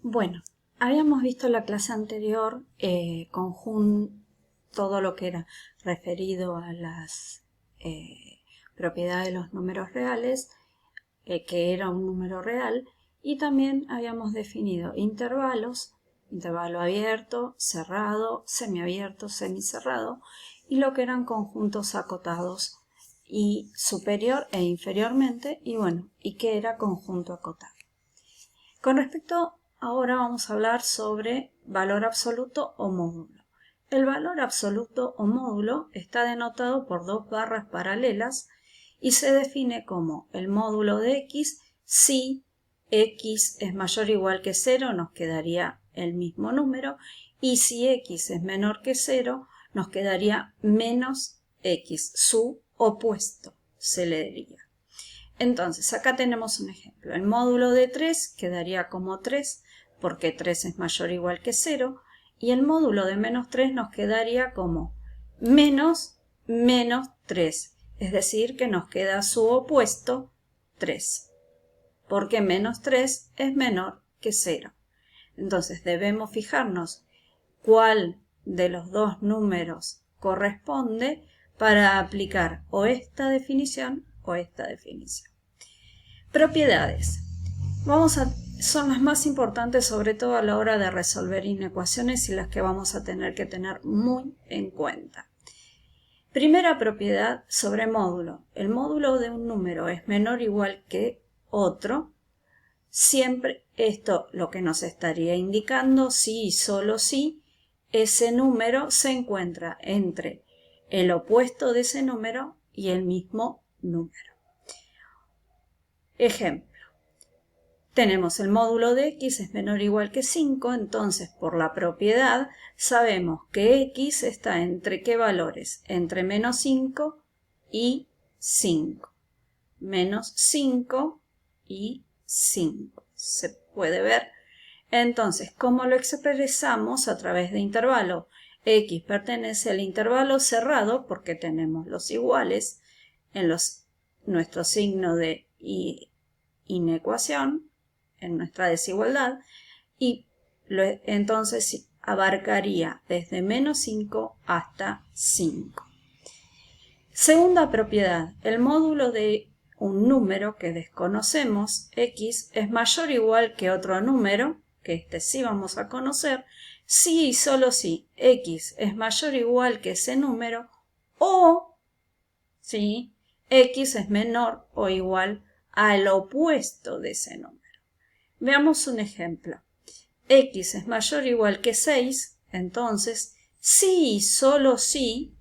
Bueno, habíamos visto en la clase anterior todo lo que era referido a las propiedades de los números reales, que era un número real, y también habíamos definido intervalos, intervalo abierto, cerrado, semiabierto, semicerrado, y lo que eran conjuntos acotados y superior e inferiormente, y bueno, y qué era conjunto acotado. Con respecto, ahora vamos a hablar sobre valor absoluto o módulo. El valor absoluto o módulo está denotado por dos barras paralelas y se define como el módulo de x si x es mayor o igual que 0, nos quedaría el mismo número, y si x es menor que 0, nos quedaría menos x, su opuesto se le diría. Entonces, acá tenemos un ejemplo. El módulo de 3 quedaría como 3, porque 3 es mayor o igual que 0, y el módulo de menos 3 nos quedaría como menos 3, es decir, que nos queda su opuesto 3, porque menos 3 es menor que 0. Entonces, debemos fijarnos cuál de los dos números corresponde para aplicar o esta definición o esta definición. Propiedades. Son las más importantes, sobre todo a la hora de resolver inecuaciones, y las que vamos a tener que tener muy en cuenta. Primera propiedad sobre módulo. El módulo de un número es menor o igual que otro. Siempre esto lo que nos estaría indicando, si y solo si ese número se encuentra entre el opuesto de ese número y el mismo número. Ejemplo. Tenemos el módulo de x es menor o igual que 5, entonces por la propiedad sabemos que x está entre ¿qué valores? Entre menos 5 y 5. Menos 5 y 5. ¿Se puede ver? Entonces, ¿cómo lo expresamos? A través de intervalo. X pertenece al intervalo cerrado porque tenemos los iguales en nuestro signo de inecuación, en nuestra desigualdad, y entonces abarcaría desde menos 5 hasta 5. Segunda propiedad, el módulo de un número que desconocemos, x, es mayor o igual que otro número, que este sí vamos a conocer, si y solo si x es mayor o igual que ese número, o si x es menor o igual al opuesto de ese número. Veamos un ejemplo. X es mayor o igual que 6, entonces, si y solo si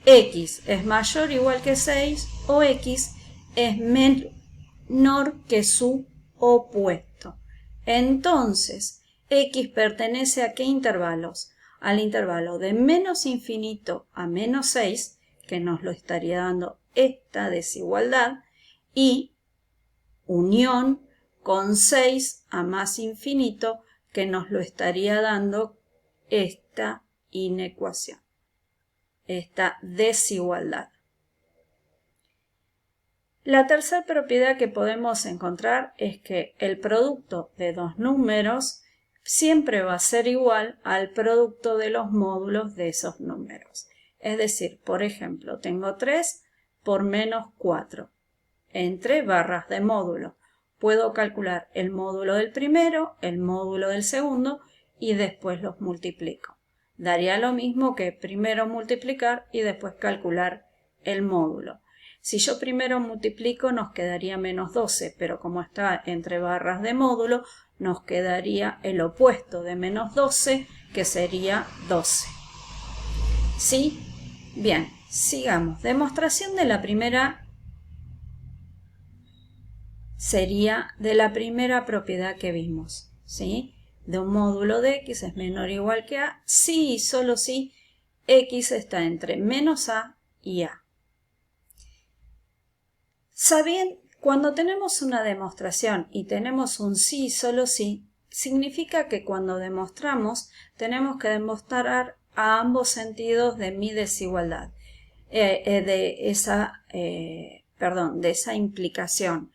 x es mayor o igual que 6 o x es menor que su opuesto. Entonces, x pertenece a ¿qué intervalos? Al intervalo de menos infinito a menos 6, que nos lo estaría dando esta desigualdad, y unión con 6 a más infinito, que nos lo estaría dando esta inecuación, esta desigualdad. La tercera propiedad que podemos encontrar es que el producto de dos números siempre va a ser igual al producto de los módulos de esos números. Es decir, por ejemplo, tengo 3 por menos 4 entre barras de módulo. Puedo calcular el módulo del primero, el módulo del segundo y después los multiplico. Daría lo mismo que primero multiplicar y después calcular el módulo. Si yo primero multiplico nos quedaría menos 12, pero como está entre barras de módulo, nos quedaría el opuesto de menos 12, que sería 12. ¿Sí? Bien, sigamos. Demostración de la primera sería de la primera propiedad que vimos, ¿sí? De un módulo de x es menor o igual que a, si y solo si x está entre menos a y a. ¿Saben? Cuando tenemos una demostración y tenemos un sí y solo sí, significa que cuando demostramos tenemos que demostrar a ambos sentidos de mi desigualdad, de esa implicación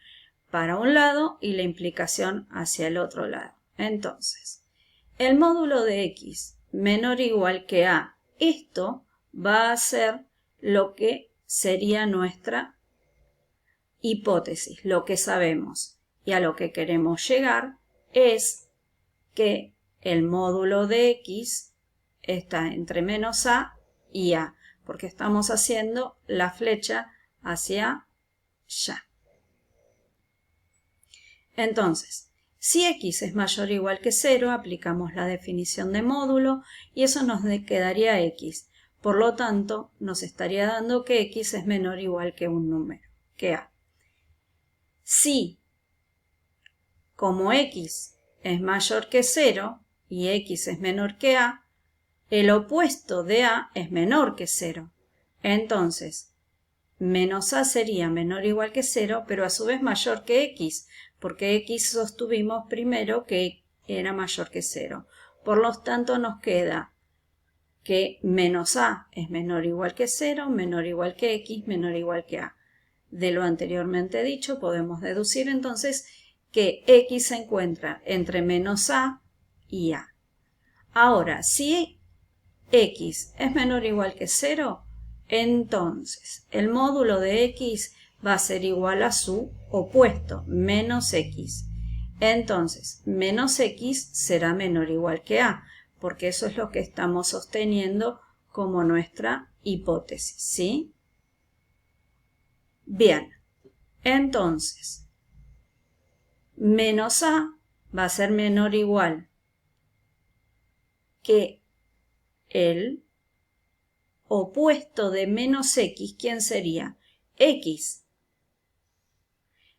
para un lado y la implicación hacia el otro lado. Entonces, el módulo de x menor o igual que a, esto va a ser lo que sería nuestra hipótesis, lo que sabemos. Y a lo que queremos llegar es que el módulo de x está entre menos a y a, porque estamos haciendo la flecha hacia allá. Entonces, si x es mayor o igual que 0, aplicamos la definición de módulo y eso nos quedaría x. Por lo tanto, nos estaría dando que x es menor o igual que un número, que a. Si, como x es mayor que 0 y x es menor que a, el opuesto de a es menor que 0. Entonces, menos a sería menor o igual que 0, pero a su vez mayor que x, porque x sostuvimos primero que era mayor que 0. Por lo tanto, nos queda que menos a es menor o igual que 0, menor o igual que x, menor o igual que a. De lo anteriormente dicho, podemos deducir entonces que x se encuentra entre menos a y a. Ahora, si x es menor o igual que 0, entonces el módulo de x va a ser igual a su opuesto, menos x. Entonces, menos x será menor o igual que a, porque eso es lo que estamos sosteniendo como nuestra hipótesis, ¿sí? Bien, entonces, menos a va a ser menor o igual que el opuesto de menos x, ¿quién sería? X.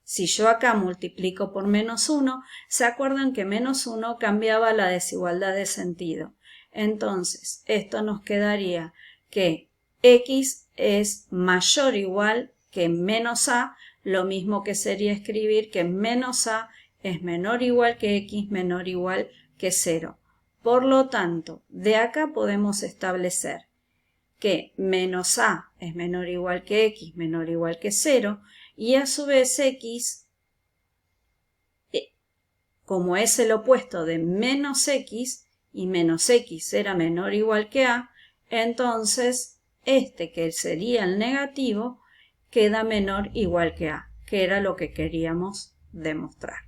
Si yo acá multiplico por menos 1, ¿se acuerdan que menos 1 cambiaba la desigualdad de sentido? Entonces, esto nos quedaría que x es mayor o igual que menos a, lo mismo que sería escribir que menos a es menor o igual que x, menor o igual que 0. Por lo tanto, de acá podemos establecer que menos a es menor o igual que x, menor o igual que 0, y a su vez x, como es el opuesto de menos x, y menos x era menor o igual que a, entonces este que sería el negativo queda menor o igual que a, que era lo que queríamos demostrar.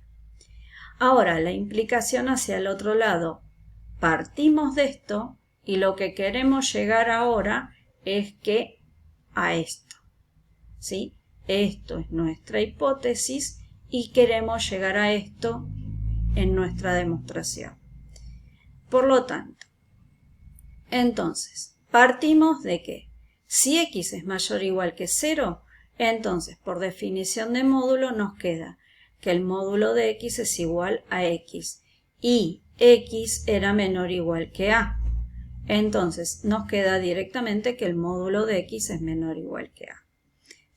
Ahora, la implicación hacia el otro lado. Partimos de esto y lo que queremos llegar ahora es que a esto, ¿sí? Esto es nuestra hipótesis y queremos llegar a esto en nuestra demostración. Por lo tanto, entonces, partimos de que si x es mayor o igual que 0, entonces, por definición de módulo, nos queda que el módulo de x es igual a x y x era menor o igual que a. Entonces, nos queda directamente que el módulo de x es menor o igual que a.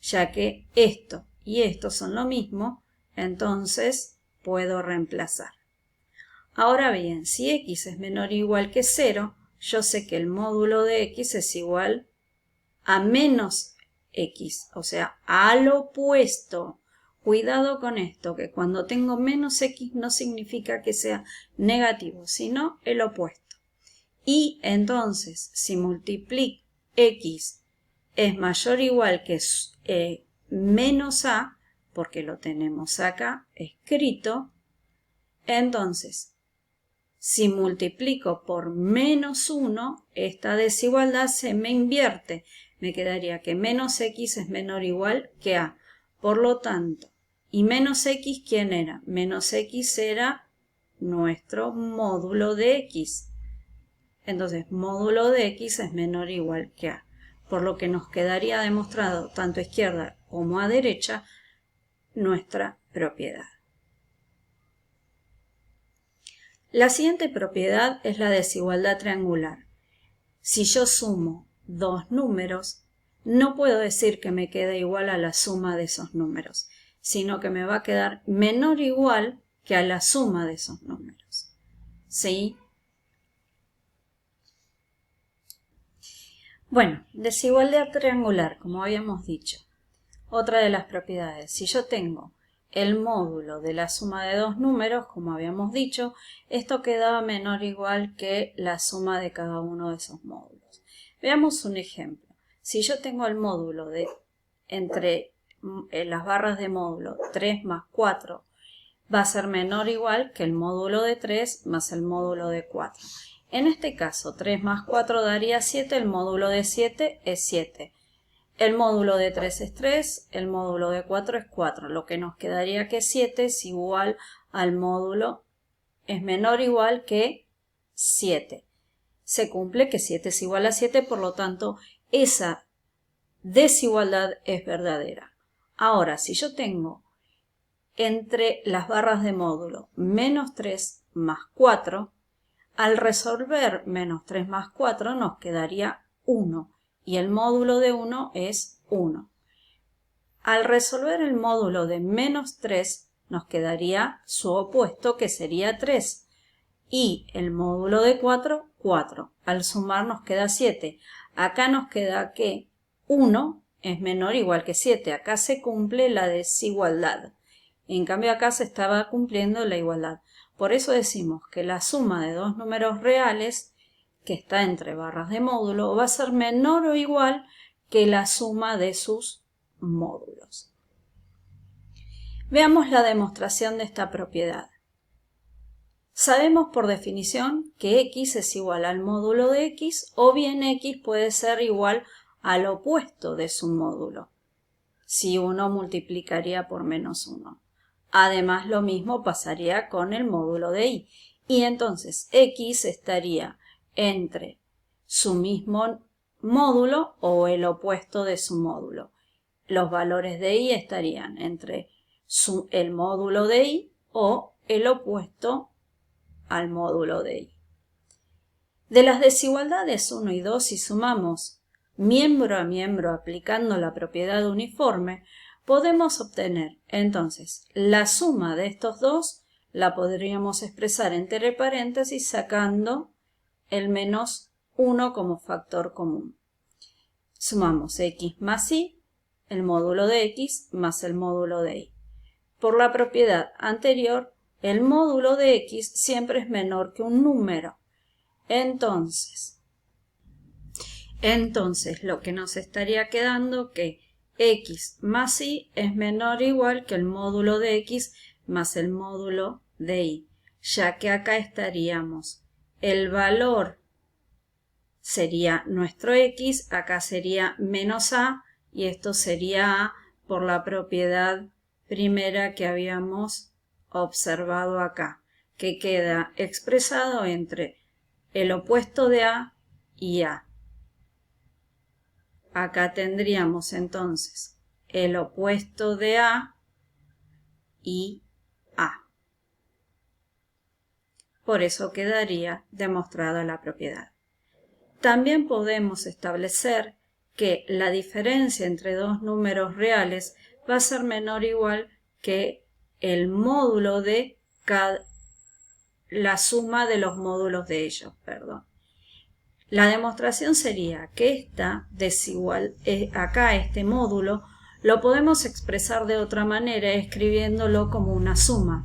Ya que esto y esto son lo mismo, entonces puedo reemplazar. Ahora bien, si x es menor o igual que 0, yo sé que el módulo de x es igual a menos x, o sea, al opuesto. Cuidado con esto, que cuando tengo menos x no significa que sea negativo, sino el opuesto. Y entonces, si multiplico x es mayor o igual que menos a, porque lo tenemos acá escrito, entonces, si multiplico por menos 1, esta desigualdad se me invierte. Me quedaría que menos x es menor o igual que a. Por lo tanto, ¿y menos x quién era? Menos x era nuestro módulo de x. Entonces, módulo de x es menor o igual que a. Por lo que nos quedaría demostrado tanto a izquierda como a derecha nuestra propiedad. La siguiente propiedad es la desigualdad triangular. Si yo sumo dos números, no puedo decir que me quede igual a la suma de esos números, sino que me va a quedar menor o igual que a la suma de esos números. ¿Sí? Bueno, desigualdad triangular, como habíamos dicho. Otra de las propiedades. Si yo tengo el módulo de la suma de dos números, como habíamos dicho, esto quedaba menor o igual que la suma de cada uno de esos módulos. Veamos un ejemplo. Si yo tengo el módulo de entre las barras de módulo 3 más 4, va a ser menor o igual que el módulo de 3 más el módulo de 4. En este caso, 3 más 4 daría 7, el módulo de 7 es 7. El módulo de 3 es 3, el módulo de 4 es 4, lo que nos quedaría que 7 es igual al módulo, es menor o igual que 7. Se cumple que 7 es igual a 7, por lo tanto, esa desigualdad es verdadera. Ahora, si yo tengo entre las barras de módulo menos 3 más 4, al resolver menos 3 más 4 nos quedaría 1 y el módulo de 1 es 1. Al resolver el módulo de menos 3 nos quedaría su opuesto, que sería 3, y el módulo de 4, 4. Al sumar nos queda 7. Acá nos queda que 1 es menor o igual que 7. Acá se cumple la desigualdad. En cambio acá se estaba cumpliendo la igualdad. Por eso decimos que la suma de dos números reales que está entre barras de módulo va a ser menor o igual que la suma de sus módulos. Veamos la demostración de esta propiedad. Sabemos por definición que x es igual al módulo de x, o bien x puede ser igual al opuesto de su módulo, si uno multiplicaría por menos 1. Además, lo mismo pasaría con el módulo de y. Y entonces x estaría entre su mismo módulo o el opuesto de su módulo. Los valores de y estarían entre el módulo de y o el opuesto al módulo de y. De las desigualdades 1 y 2, si sumamos miembro a miembro aplicando la propiedad uniforme, podemos obtener entonces la suma de estos dos. La podríamos expresar entre paréntesis sacando el menos 1 como factor común. Sumamos x más y, el módulo de x más el módulo de y. Por la propiedad anterior, el módulo de x siempre es menor que un número. Entonces lo que nos estaría quedando que x más y es menor o igual que el módulo de x más el módulo de y, ya que acá estaríamos, el valor sería nuestro x, acá sería menos a, y esto sería a por la propiedad primera que habíamos observado acá, que queda expresado entre el opuesto de a y a. Acá tendríamos entonces el opuesto de a y a. Por eso quedaría demostrada la propiedad. También podemos establecer que la diferencia entre dos números reales va a ser menor o igual que el módulo de la suma de los módulos de ellos, La demostración sería que acá este módulo lo podemos expresar de otra manera escribiéndolo como una suma.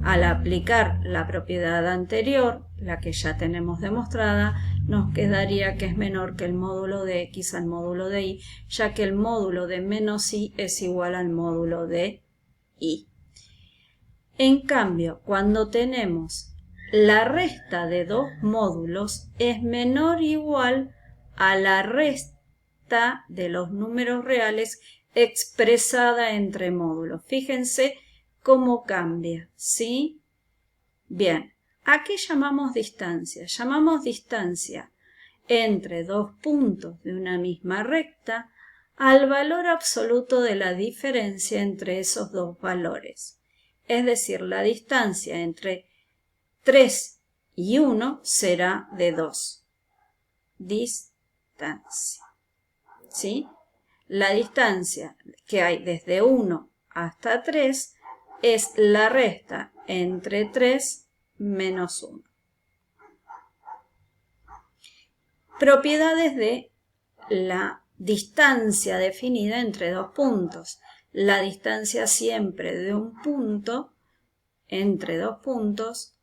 Al aplicar la propiedad anterior, la que ya tenemos demostrada, nos quedaría que es menor que el módulo de x al módulo de y, ya que el módulo de menos y es igual al módulo de y. En cambio, cuando tenemos la resta de dos módulos es menor o igual a la resta de los números reales expresada entre módulos. Fíjense cómo cambia, ¿sí? Bien, ¿a qué llamamos distancia? Llamamos distancia entre dos puntos de una misma recta al valor absoluto de la diferencia entre esos dos valores. Es decir, la distancia entre 3 y 1 será de 2. Distancia. ¿Sí? La distancia que hay desde 1 hasta 3 es la resta entre 3 menos 1. Propiedades de la distancia definida entre dos puntos. la distancia siempre de un punto entre dos puntos